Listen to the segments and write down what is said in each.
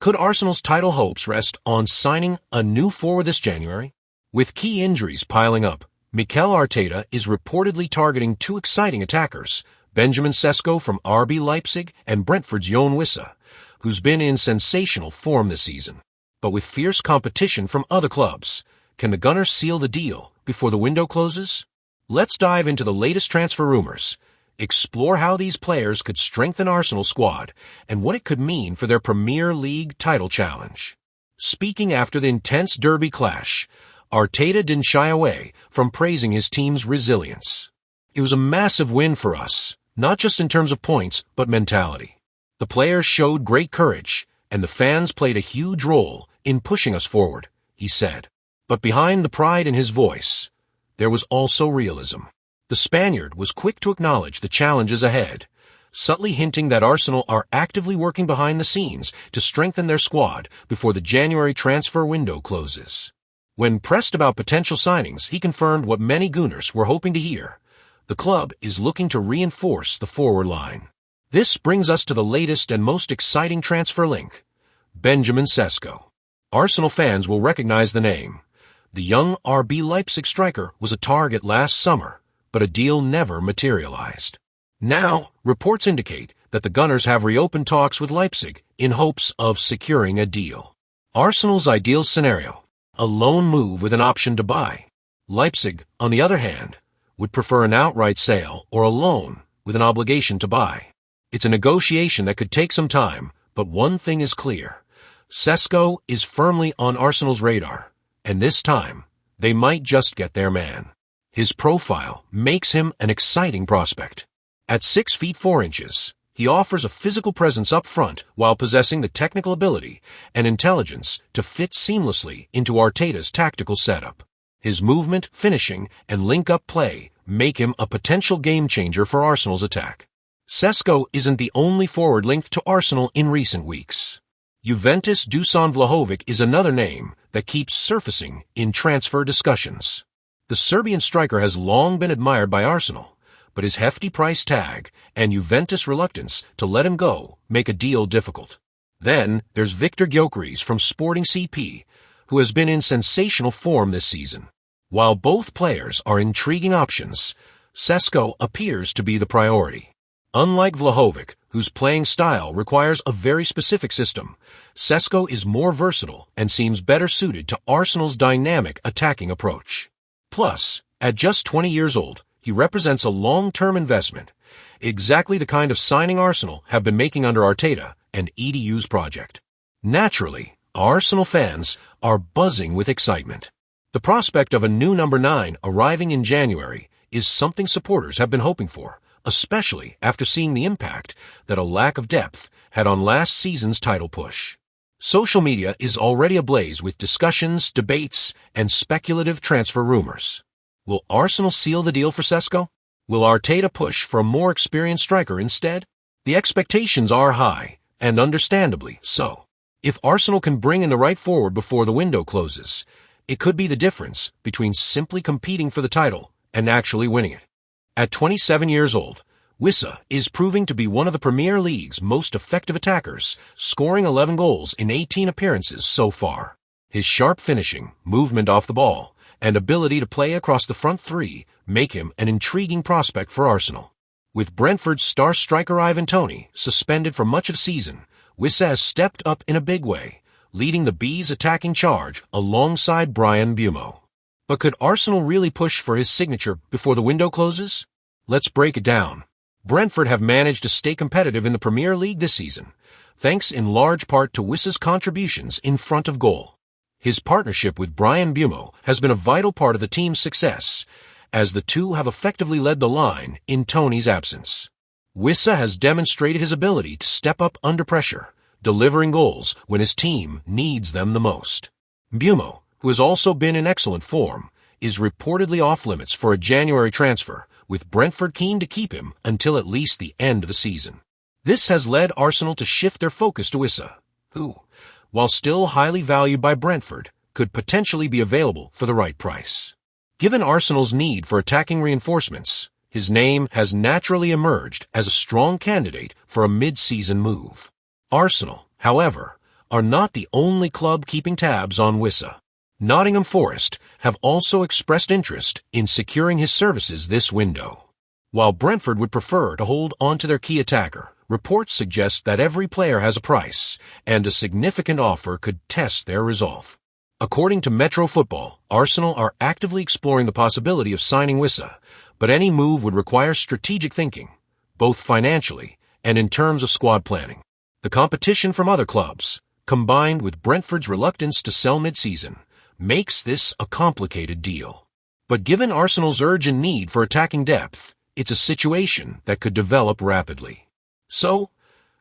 Could Arsenal's title hopes rest on signing a new forward this January? With key injuries piling up, Mikel Arteta is reportedly targeting two exciting attackers, Benjamin Sesko from RB Leipzig and Brentford's Yoane Wissa, who's been in sensational form this season. But with fierce competition from other clubs, can the Gunners seal the deal before the window closes? Let's dive into the latest transfer rumors, explore how these players could strengthen Arsenal's squad, and what it could mean for their Premier League title challenge. Speaking after the intense derby clash, Arteta didn't shy away from praising his team's resilience. It was a massive win for us, not just in terms of points, but mentality. The players showed great courage, and the fans played a huge role in pushing us forward, he said. But behind the pride in his voice, there was also realism. The Spaniard was quick to acknowledge the challenges ahead, subtly hinting that Arsenal are actively working behind the scenes to strengthen their squad before the January transfer window closes. When pressed about potential signings, he confirmed what many Gunners were hoping to hear. The club is looking to reinforce the forward line. This brings us to the latest and most exciting transfer link, Benjamin Sesko. Arsenal fans will recognize the name. The young RB Leipzig striker was a target last summer, but a deal never materialized. Now, reports indicate that the Gunners have reopened talks with Leipzig in hopes of securing a deal. Arsenal's ideal scenario: a loan move with an option to buy. Leipzig, on the other hand, would prefer an outright sale or a loan with an obligation to buy. It's a negotiation that could take some time, but one thing is clear. Sesko is firmly on Arsenal's radar, and this time, they might just get their man. His profile makes him an exciting prospect. At 6 feet 4 inches, he offers a physical presence up front while possessing the technical ability and intelligence to fit seamlessly into Arteta's tactical setup. His movement, finishing, and link-up play make him a potential game-changer for Arsenal's attack. Sesko isn't the only forward linked to Arsenal in recent weeks. Juventus' Dusan Vlahovic is another name that keeps surfacing in transfer discussions. The Serbian striker has long been admired by Arsenal, but his hefty price tag and Juventus' reluctance to let him go make a deal difficult. Then there's Viktor Gyökeres from Sporting CP, who has been in sensational form this season. While both players are intriguing options, Sesko appears to be the priority. Unlike Vlahovic, whose playing style requires a very specific system, Sesko is more versatile and seems better suited to Arsenal's dynamic attacking approach. Plus, at just 20 years old, he represents a long-term investment, exactly the kind of signing Arsenal have been making under Arteta and EDU's project. Naturally, Arsenal fans are buzzing with excitement. The prospect of a new number 9 arriving in January is something supporters have been hoping for, especially after seeing the impact that a lack of depth had on last season's title push. Social media is already ablaze with discussions, debates, and speculative transfer rumors. Will Arsenal seal the deal for Sesko? Will Arteta push for a more experienced striker instead? The expectations are high, and understandably so. If Arsenal can bring in the right forward before the window closes, it could be the difference between simply competing for the title and actually winning it. At 27 years old, Wissa is proving to be one of the Premier League's most effective attackers, scoring 11 goals in 18 appearances so far. His sharp finishing, movement off the ball, and ability to play across the front three make him an intriguing prospect for Arsenal. With Brentford's star striker Ivan Toney suspended for much of the season, Wissa has stepped up in a big way, leading the Bees' attacking charge alongside Bryan Mbeumo. But could Arsenal really push for his signature before the window closes? Let's break it down. Brentford have managed to stay competitive in the Premier League this season, thanks in large part to Wissa's contributions in front of goal. His partnership with Bryan Mbeumo has been a vital part of the team's success, as the two have effectively led the line in Toney's absence. Wissa has demonstrated his ability to step up under pressure, delivering goals when his team needs them the most. Mbeumo, who has also been in excellent form, is reportedly off-limits for a January transfer, with Brentford keen to keep him until at least the end of the season. This has led Arsenal to shift their focus to Wissa, who, while still highly valued by Brentford, could potentially be available for the right price. Given Arsenal's need for attacking reinforcements, his name has naturally emerged as a strong candidate for a mid-season move. Arsenal, however, are not the only club keeping tabs on Wissa. Nottingham Forest have also expressed interest in securing his services this window. While Brentford would prefer to hold on to their key attacker, reports suggest that every player has a price, and a significant offer could test their resolve. According to Metro Football, Arsenal are actively exploring the possibility of signing Wissa, but any move would require strategic thinking, both financially and in terms of squad planning. The competition from other clubs, combined with Brentford's reluctance to sell mid-season, makes this a complicated deal. But given Arsenal's urgent need for attacking depth, it's a situation that could develop rapidly. So,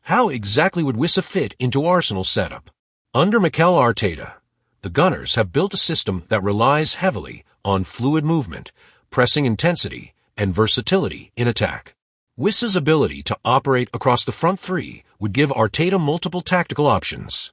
how exactly would Wissa fit into Arsenal's setup? Under Mikel Arteta, the Gunners have built a system that relies heavily on fluid movement, pressing intensity, and versatility in attack. Wissa's ability to operate across the front three would give Arteta multiple tactical options.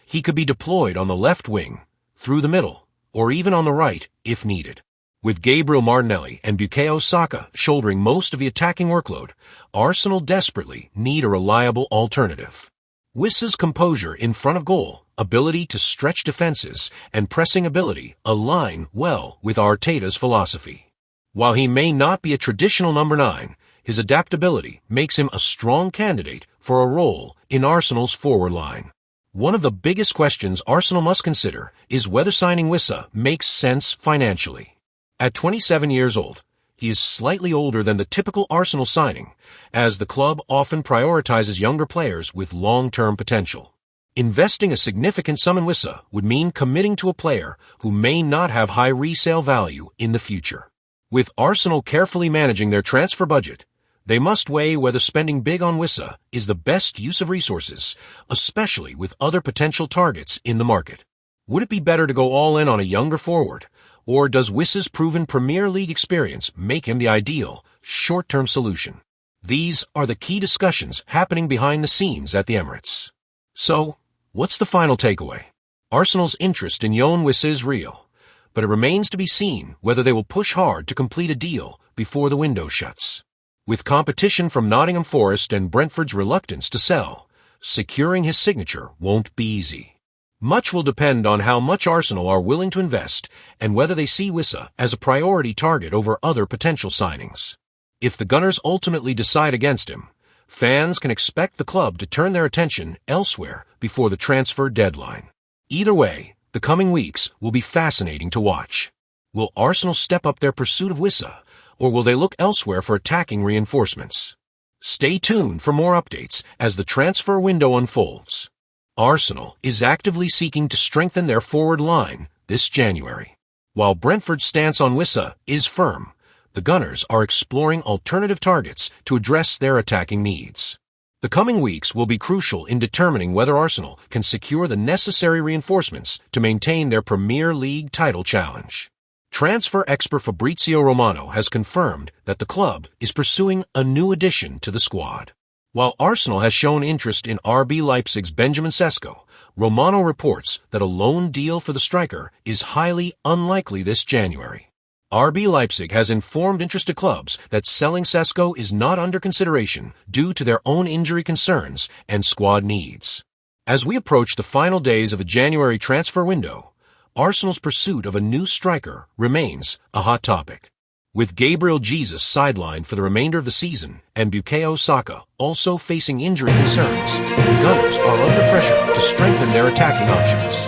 He could be deployed on the left wing, through the middle, or even on the right if needed. With Gabriel Martinelli and Bukayo Saka shouldering most of the attacking workload, Arsenal desperately need a reliable alternative. Wissa's composure in front of goal, ability to stretch defenses, and pressing ability align well with Arteta's philosophy. While he may not be a traditional number 9, his adaptability makes him a strong candidate for a role in Arsenal's forward line. One of the biggest questions Arsenal must consider is whether signing Wissa makes sense financially. At 27 years old, he is slightly older than the typical Arsenal signing, as the club often prioritizes younger players with long-term potential. Investing a significant sum in Wissa would mean committing to a player who may not have high resale value in the future. With Arsenal carefully managing their transfer budget, they must weigh whether spending big on Wissa is the best use of resources, especially with other potential targets in the market. Would it be better to go all in on a younger forward, or does Wissa's proven Premier League experience make him the ideal, short-term solution? These are the key discussions happening behind the scenes at the Emirates. So, what's the final takeaway? Arsenal's interest in Yoane Wissa is real, but it remains to be seen whether they will push hard to complete a deal before the window shuts. With competition from Nottingham Forest and Brentford's reluctance to sell, securing his signature won't be easy. Much will depend on how much Arsenal are willing to invest and whether they see Wissa as a priority target over other potential signings. If the Gunners ultimately decide against him, fans can expect the club to turn their attention elsewhere before the transfer deadline. Either way, the coming weeks will be fascinating to watch. Will Arsenal step up their pursuit of Wissa, or will they look elsewhere for attacking reinforcements? Stay tuned for more updates as the transfer window unfolds. Arsenal is actively seeking to strengthen their forward line this January. While Brentford's stance on Wissa is firm, the Gunners are exploring alternative targets to address their attacking needs. The coming weeks will be crucial in determining whether Arsenal can secure the necessary reinforcements to maintain their Premier League title challenge. Transfer expert Fabrizio Romano has confirmed that the club is pursuing a new addition to the squad. While Arsenal has shown interest in RB Leipzig's Benjamin Sesko, Romano reports that a loan deal for the striker is highly unlikely this January. RB Leipzig has informed interested clubs that selling Sesko is not under consideration due to their own injury concerns and squad needs. As we approach the final days of a January transfer window, Arsenal's pursuit of a new striker remains a hot topic. With Gabriel Jesus sidelined for the remainder of the season and Bukayo Saka also facing injury concerns, the Gunners are under pressure to strengthen their attacking options.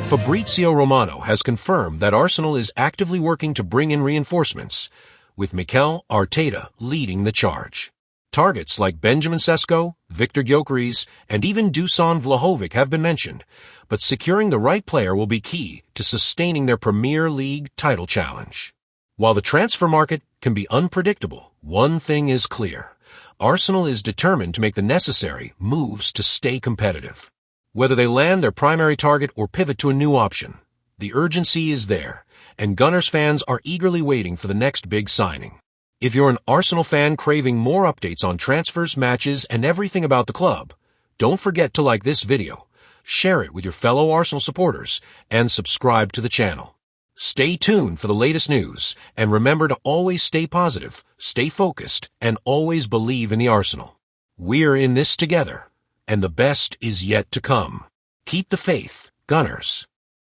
Fabrizio Romano has confirmed that Arsenal is actively working to bring in reinforcements, with Mikel Arteta leading the charge. Targets like Benjamin Sesko, Viktor Gyökeres, and even Dusan Vlahovic have been mentioned, but securing the right player will be key to sustaining their Premier League title challenge. While the transfer market can be unpredictable, one thing is clear. Arsenal is determined to make the necessary moves to stay competitive. Whether they land their primary target or pivot to a new option, the urgency is there, and Gunners fans are eagerly waiting for the next big signing. If you're an Arsenal fan craving more updates on transfers, matches, and everything about the club, don't forget to like this video, share it with your fellow Arsenal supporters, and subscribe to the channel. Stay tuned for the latest news, and remember to always stay positive, stay focused, and always believe in the Arsenal. We're in this together, and the best is yet to come. Keep the faith, Gunners.